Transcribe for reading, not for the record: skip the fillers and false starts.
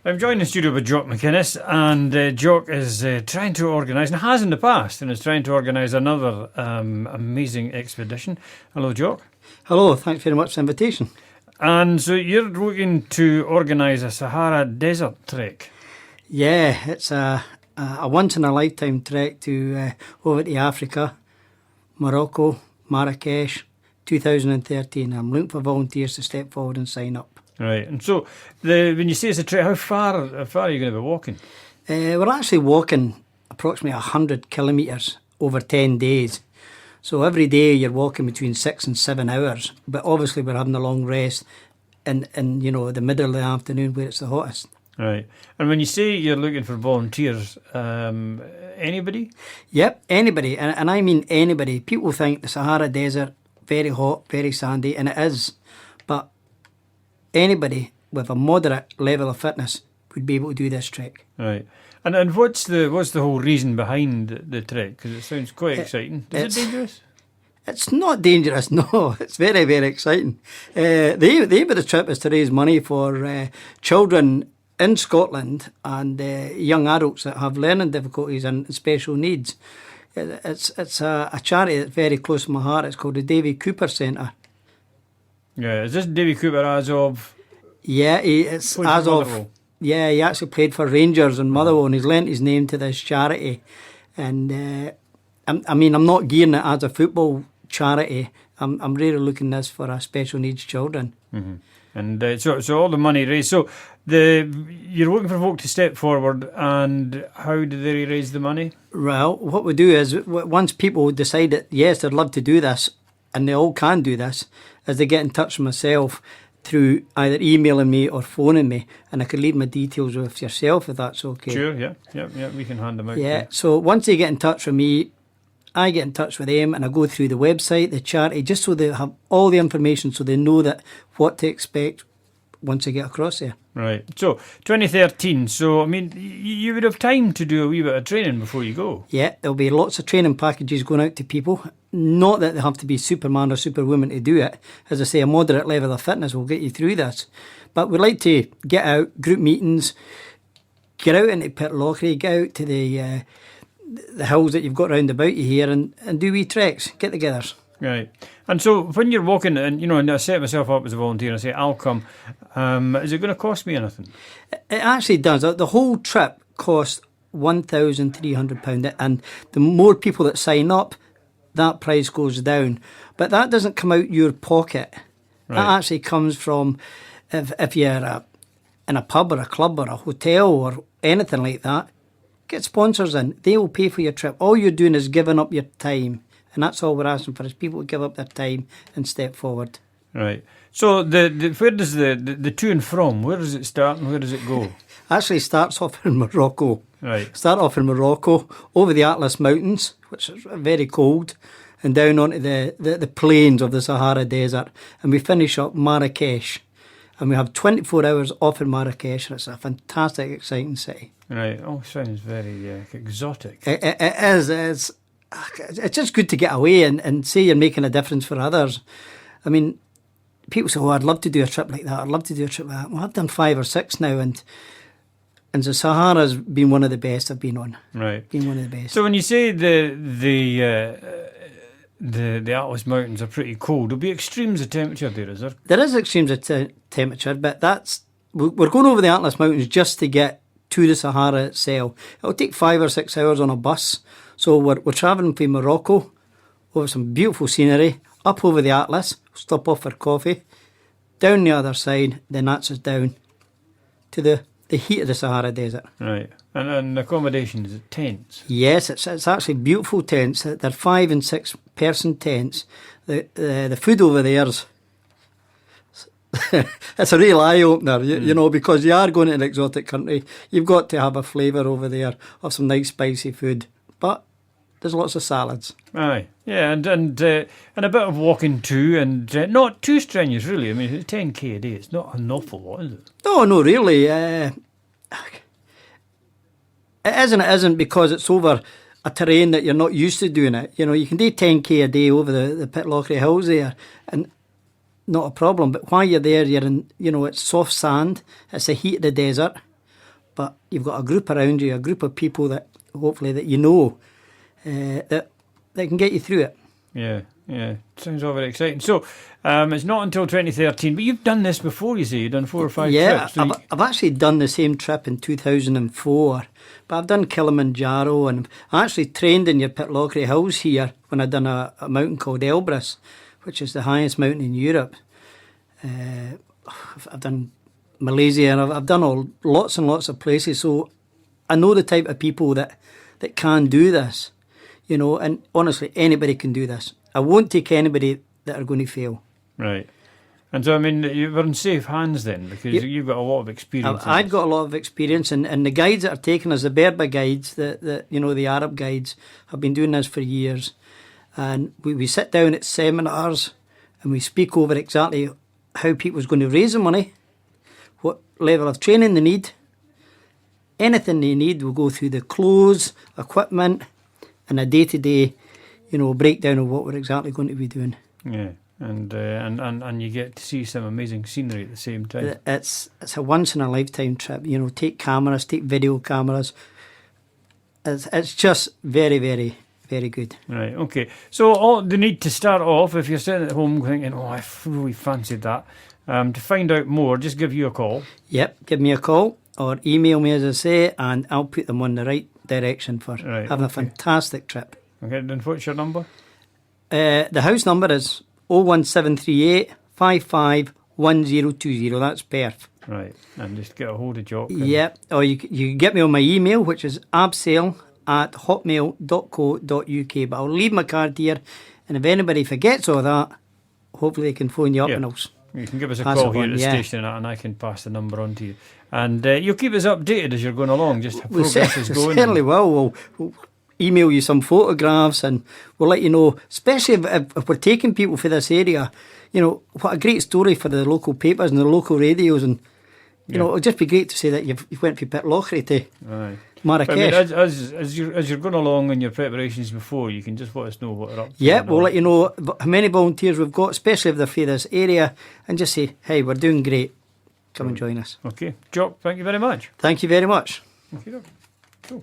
I'm joined in the studio with Jock McInnes, and Jock is trying to organise, and has in the past, and is trying to organise another amazing expedition. Hello, Jock. Hello, thanks very much for the invitation. And so you're looking to organise a Sahara Desert trek. Yeah, it's a once-in-a-lifetime trek to over to Africa, Morocco, Marrakesh, 2013. I'm looking for volunteers to step forward and sign up. Right, and so when you say it's a trek, how far are you going to be walking? We're actually walking approximately 100 kilometres over 10 days. So every day you're walking between 6 and 7 hours. But obviously we're having a long rest in the middle of the afternoon where it's the hottest. Right. And when you say you're looking for volunteers, anybody? Yep, anybody. And I mean anybody. People think the Sahara Desert, very hot, very sandy, and it is. But anybody with a moderate level of fitness would be able to do this trek. Right. And what's the whole reason behind the trek? Because it sounds quite exciting. Is it dangerous? It's not dangerous, no. It's very, very exciting. The aim of the trip is to raise money for children in Scotland and young adults that have learning difficulties and special needs. It's a charity that's very close to my heart. It's called the Davy Cooper Centre. Yeah, is this Davy Cooper as of? Yeah, it's as of. Yeah, he actually played for Rangers and Motherwell, and he's lent his name to this charity. And I'm not gearing it as a football charity. I'm really looking this for special needs children. Mm-hmm. And so all the money raised. So you're looking for folk to step forward, and how do they raise the money? Well, what we do is once people decide that yes, they'd love to do this, and they all can do this, is they get in touch with myself through either emailing me or phoning me, and I could leave my details with yourself if that's okay. Sure, yeah, we can hand them out. Yeah, so once they get in touch with me, I get in touch with them and I go through the website, the charity, just so they have all the information so they know that what to expect once they get across there. Right, so 2013, so I mean, you would have time to do a wee bit of training before you go. Yeah, there'll be lots of training packages going out to people. Not that they have to be Superman or Superwoman to do it. As I say, a moderate level of fitness will get you through this. But we'd like to get out, group meetings, get out into Pitlochry, get out to the hills that you've got round about you here and do wee treks, get-togethers. Right. And so when you're walking, and I set myself up as a volunteer and I say, I'll come, is it going to cost me anything? It actually does. The whole trip costs £1,300, and the more people that sign up, that price goes down. But that doesn't come out your pocket. Right. That actually comes from if you're in a pub or a club or a hotel or anything like that, get sponsors in. They will pay for your trip. All you're doing is giving up your time. And that's all we're asking for, is people to give up their time and step forward. Right. So where does the to and from, where does it start and where does it go? Actually starts off in Morocco. Right. Start off in Morocco, over the Atlas Mountains, which is very cold, and down onto the plains of the Sahara Desert. And we finish up Marrakesh. And we have 24 hours off in Marrakesh, and it's a fantastic, exciting city. Right. Oh, sounds very exotic. It is. It's just good to get away and say you're making a difference for others. I mean, people say, I'd love to do a trip like that. I'd love to do a trip like that. Well, I've done 5 or 6 now, and the Sahara's been one of the best I've been on. Right. Been one of the best. So when you say the Atlas Mountains are pretty cold, there'll be extremes of temperature there, is there? There is extremes of temperature, but we're going over the Atlas Mountains just to get to the Sahara itself. It'll take 5 or 6 hours on a bus. So we're travelling from Morocco, over some beautiful scenery, up over the Atlas, stop off for coffee, down the other side, then that's us down to the heat of the Sahara Desert. Right. And accommodation, is it tents? Yes, it's actually beautiful tents. They're 5 and 6 person tents. The food over there's it's a real eye-opener, you know, because you are going to an exotic country. You've got to have a flavour over there of some nice spicy food. But there's lots of salads. Aye, yeah, and a bit of walking too, and not too strenuous, really. I mean, it's 10k a day. It's not an awful lot, is it? No, really. It isn't because it's over a terrain that you're not used to doing it. You know, you can do 10k a day over the Pitlochry Hills there, and not a problem. But while you're there, you're in, it's soft sand. It's the heat of the desert. but you've got a group around you, a group of people that hopefully that you know that can get you through it. Yeah, yeah. Sounds all very exciting. So it's not until 2013, but you've done this before, you say. You've done 4 or 5 trips. Yeah, I've actually done the same trip in 2004, but I've done Kilimanjaro, and I actually trained in your Pitlochry Hills here when I'd done a mountain called Elbrus, which is the highest mountain in Europe. I've done Malaysia, and I've done lots and lots of places, so I know the type of people that can do this, you know, and honestly, anybody can do this. I won't take anybody that are going to fail. Right. And so, I mean, you were in safe hands then, because you've got a lot of experience. I've got a lot of experience, and the guides that are taking us, the Berber guides, the Arab guides, have been doing this for years. And we sit down at seminars and we speak over exactly how people's going to raise the money, what level of training they need. Anything they need, we'll go through the clothes, equipment, and a day-to-day, you know, breakdown of what we're exactly going to be doing. Yeah, and you get to see some amazing scenery at the same time. It's a once-in-a-lifetime trip. You know, take cameras, take video cameras. It's just very, very, very good. Right, okay. So all the need to start off, if you're sitting at home thinking, oh, I really fancied that, to find out more, just give you a call. Yep, give me a call or email me, as I say, and I'll put them on the right direction for having a fantastic trip. Okay, then what's your number? The house number is 01738 551020. That's Perth. Right, and just get a hold of Jock. Yep, or you can get me on my email, which is abseil@hotmail.co.uk. But I'll leave my card here, and if anybody forgets all that, hopefully they can phone you up and I'll... You can give us a call here at the station and I can pass the number on to you. And you'll keep us updated as you're going along, just how progress is going. Certainly will. We'll email you some photographs and we'll let you know, especially if we're taking people for this area, you know, what a great story for the local papers and the local radios. And, you know, it'll just be great to say that you went from Pitlochry to Marrakesh. I mean, as you're going along in your preparations before, you can just let us know what they're up to. Yeah, we'll let you know how many volunteers we've got, especially if they're from this area, and just say, hey, we're doing great. Come and join us. Okay. Jock, thank you very much. Thank you very much. Okay, cool.